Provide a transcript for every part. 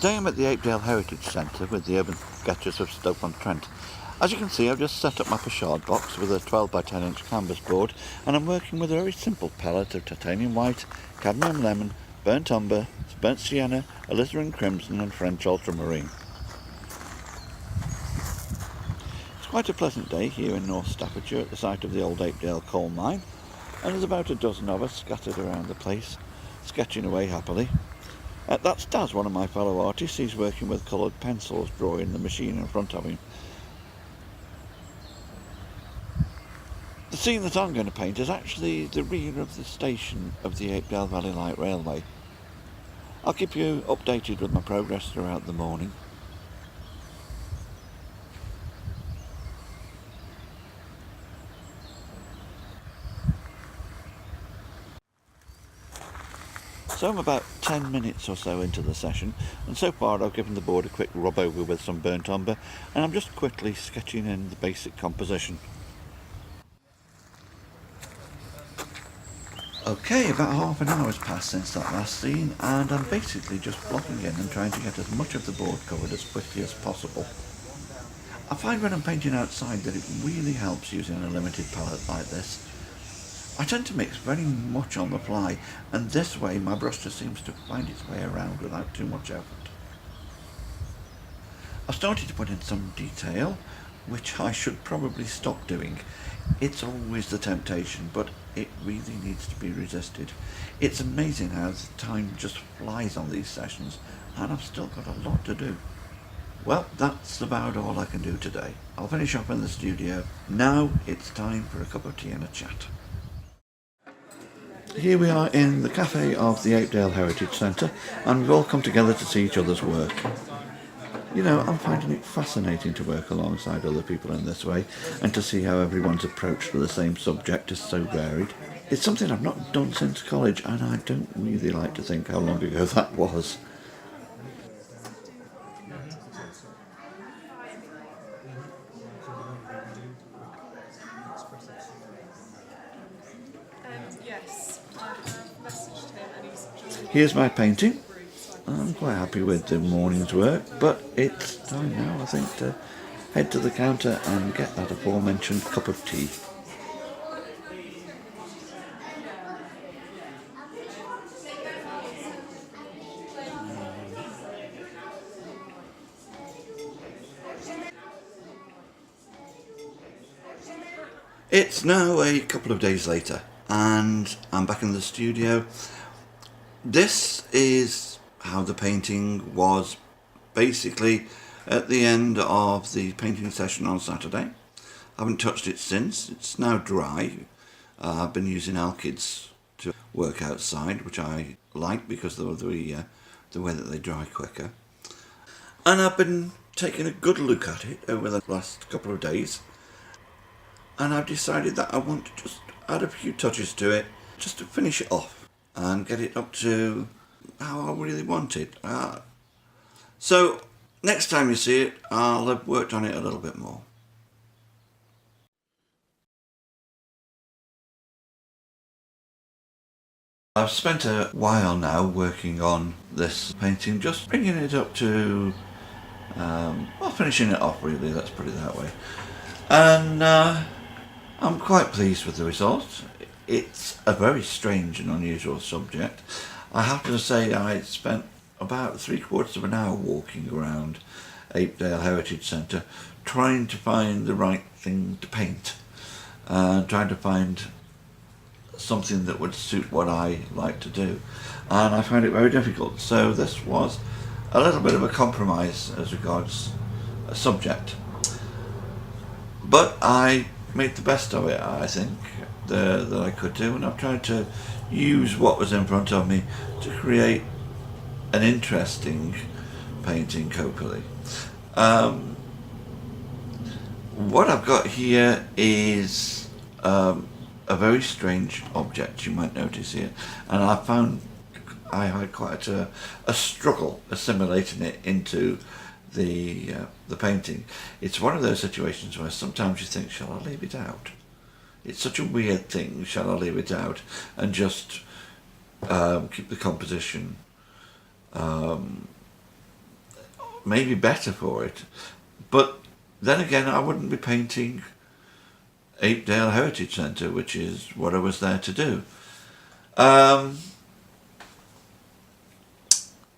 Today I'm at the Apedale Heritage Centre with the Urban Sketchers of Stoke on Trent. As you can see, I've just set up my pochade box with a 12 by 10 inch canvas board, and I'm working with a very simple palette of titanium white, cadmium lemon, burnt umber, burnt sienna, alizarin crimson and French ultramarine. It's quite a pleasant day here in North Staffordshire at the site of the old Apedale coal mine, and there's about a dozen of us scattered around the place, sketching away happily. That's Daz, one of my fellow artists. He's working with coloured pencils, drawing the machine in front of him. The scene that I'm going to paint is actually the rear of the station of the Apedale Valley Light Railway. I'll keep you updated with my progress throughout the morning. So I'm about 10 minutes or so into the session, and so far I've given the board a quick rub over with some burnt umber, and I'm just quickly sketching in the basic composition. Okay, about half an hour has passed since that last scene, and I'm basically just blocking in and trying to get as much of the board covered as quickly as possible. I find when I'm painting outside that it really helps using a limited palette like this. I tend to mix very much on the fly, and this way my brush just seems to find its way around without too much effort. I've started to put in some detail, which I should probably stop doing. It's always the temptation, but it really needs to be resisted. It's amazing how the time just flies on these sessions, and I've still got a lot to do. Well, that's about all I can do today. I'll finish up in the studio. Now it's time for a cup of tea and a chat. Here we are in the cafe of the Apedale Heritage Centre, and we've all come together to see each other's work. You know, I'm finding it fascinating to work alongside other people in this way, and to see how everyone's approach to the same subject is so varied. It's something I've not done since college, and I don't really like to think how long ago that was. Here's my painting. I'm quite happy with the morning's work, but it's time now, I think, to head to the counter and get that aforementioned cup of tea. It's now a couple of days later, and I'm back in the studio. This is how the painting was basically at the end of the painting session on Saturday. I haven't touched it since. It's now dry. I've been using alkyds to work outside, which I like because of the way that they dry quicker. And I've been taking a good look at it over the last couple of days, and I've decided that I want to just add a few touches to it just to finish it off and get it up to how I really want it. So next time you see it, I'll have worked on it a little bit more. I've spent a while now working on this painting, just bringing it up to, finishing it off really, let's put it that way. And I'm quite pleased with the result. It's a very strange and unusual subject. I have to say I spent about 3/4 of an hour walking around Apedale Heritage Centre trying to find the right thing to paint, trying to find something that would suit what I like to do, and I found it very difficult. So this was a little bit of a compromise as regards a subject, but I made the best of it, I think, that I could do, and I've tried to use what was in front of me to create an interesting painting, hopefully. What I've got here is a very strange object, you might notice here, and I found I had quite a struggle assimilating it into the painting. It's one of those situations where sometimes you think, shall I leave it out? It's such a weird thing, shall I leave it out and just keep the composition maybe better for it. But then again, I wouldn't be painting Apedale Heritage Centre, which is what I was there to do.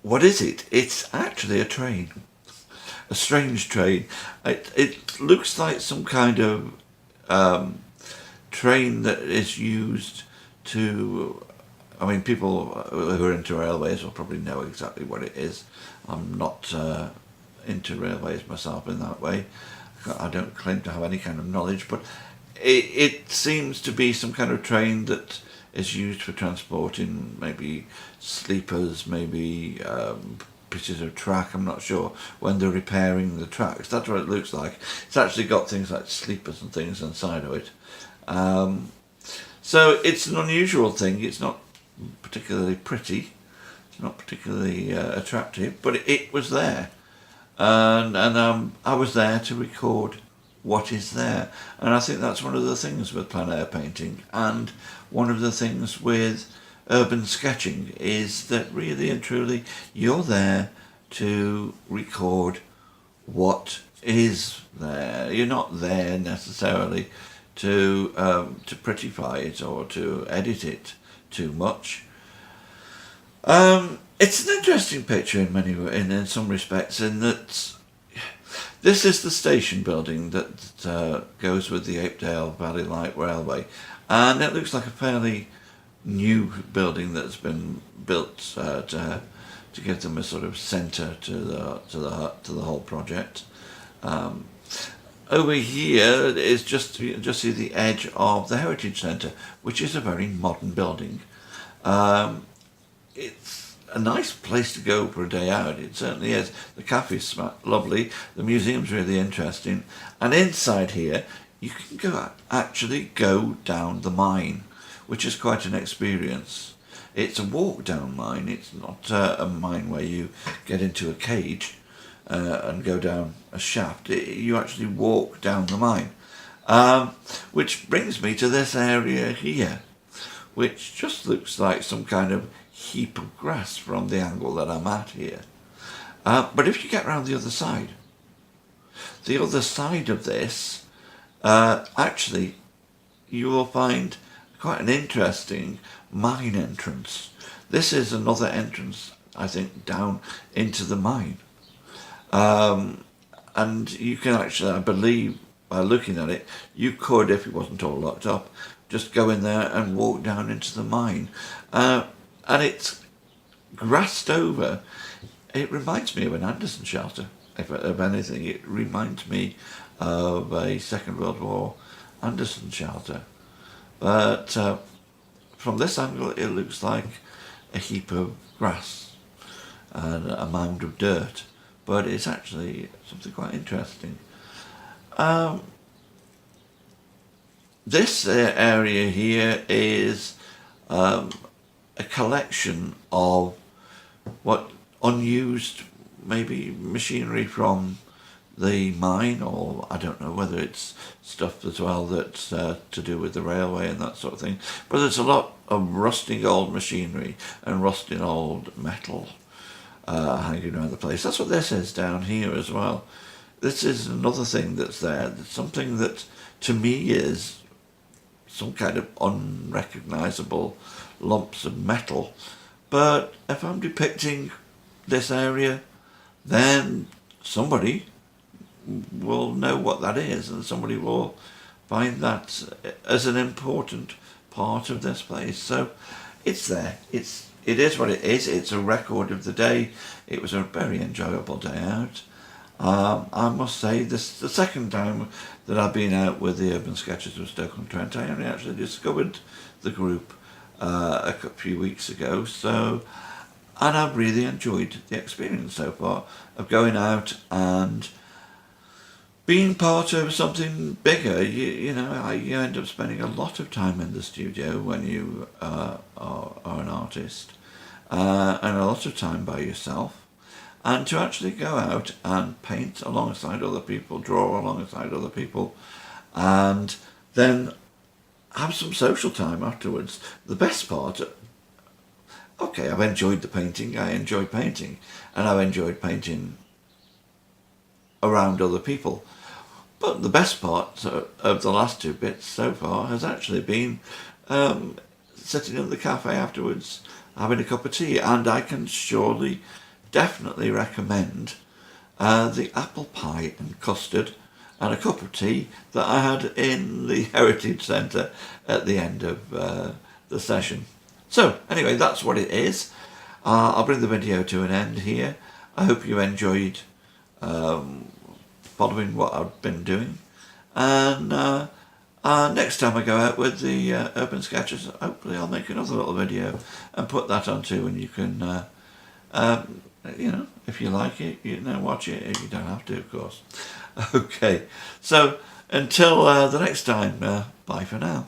What is it? It's actually a train. A strange train. It looks like some kind of train that is used to... I mean, people who are into railways will probably know exactly what it is. I'm not into railways myself in that way. I don't claim to have any kind of knowledge, but it seems to be some kind of train that is used for transporting maybe sleepers, maybe pieces of track, I'm not sure, when they're repairing the tracks. That's what it looks like. It's actually got things like sleepers and things inside of it. So it's an unusual thing. It's not particularly pretty, it's not particularly attractive, but it was there, and I was there to record what is there. And I think that's one of the things with plein air painting, and one of the things with urban sketching, is that really and truly you're there to record what is there. You're not there necessarily to prettify it or to edit it too much. It's an interesting picture in some respects, in that this is the station building that goes with the Apedale Valley Light Railway, and it looks like a fairly new building that's been built to give them a sort of centre to the whole project. Over here is just see the edge of the Heritage Centre, which is a very modern building. It's a nice place to go for a day out. It certainly is. The cafe's lovely. The museum's really interesting. And inside here, you can actually go down the mine, which is quite an experience. It's a walk down mine. It's not a mine where you get into a cage and go down a shaft. You actually walk down the mine. Which brings me to this area here, which just looks like some kind of heap of grass from the angle that I'm at here. But if you get round the other side of this, actually you will find quite an interesting mine entrance. This is another entrance, I think, down into the mine. And you can actually, I believe, by looking at it, you could, if it wasn't all locked up, just go in there and walk down into the mine. And it's grassed over. It reminds me of an Anderson shelter, if anything. It reminds me of a Second World War Anderson shelter. But from this angle, it looks like a heap of grass and a mound of dirt. But it's actually something quite interesting. This area here is a collection of what unused, maybe machinery from the mine, or I don't know whether it's stuff as well that's to do with the railway and that sort of thing. But there's a lot of rusting old machinery and rusting old metal hanging around the place. That's what this is down here as well. This is another thing that's there. That's something that to me is some kind of unrecognisable lumps of metal. But if I'm depicting this area, then somebody will know what that is, and somebody will find that as an important part of this place. So it's there. It is what it is. It's a record of the day. It was a very enjoyable day out. I must say, this is the second time that I've been out with the Urban Sketchers of Stoke and Trent. I only actually discovered the group a few weeks ago, and I've really enjoyed the experience so far of going out and being part of something bigger. You end up spending a lot of time in the studio when you are an artist, and a lot of time by yourself. And to actually go out and paint alongside other people, draw alongside other people, and then have some social time afterwards. The best part, okay, I've enjoyed the painting, I enjoy painting, and I've enjoyed painting around other people. But the best part of the last 2 bits so far has actually been sitting in the cafe afterwards, having a cup of tea, and I can surely, definitely recommend the apple pie and custard and a cup of tea that I had in the Heritage Centre at the end of the session. So anyway, that's what it is. I'll bring the video to an end here. I hope you enjoyed following what I've been doing, and next time I go out with the Urban Sketchers, hopefully I'll make another little video and put that on too, and you can you know, if you like it, you know, watch it. If you don't have to, of course. Okay, so until the next time, bye for now.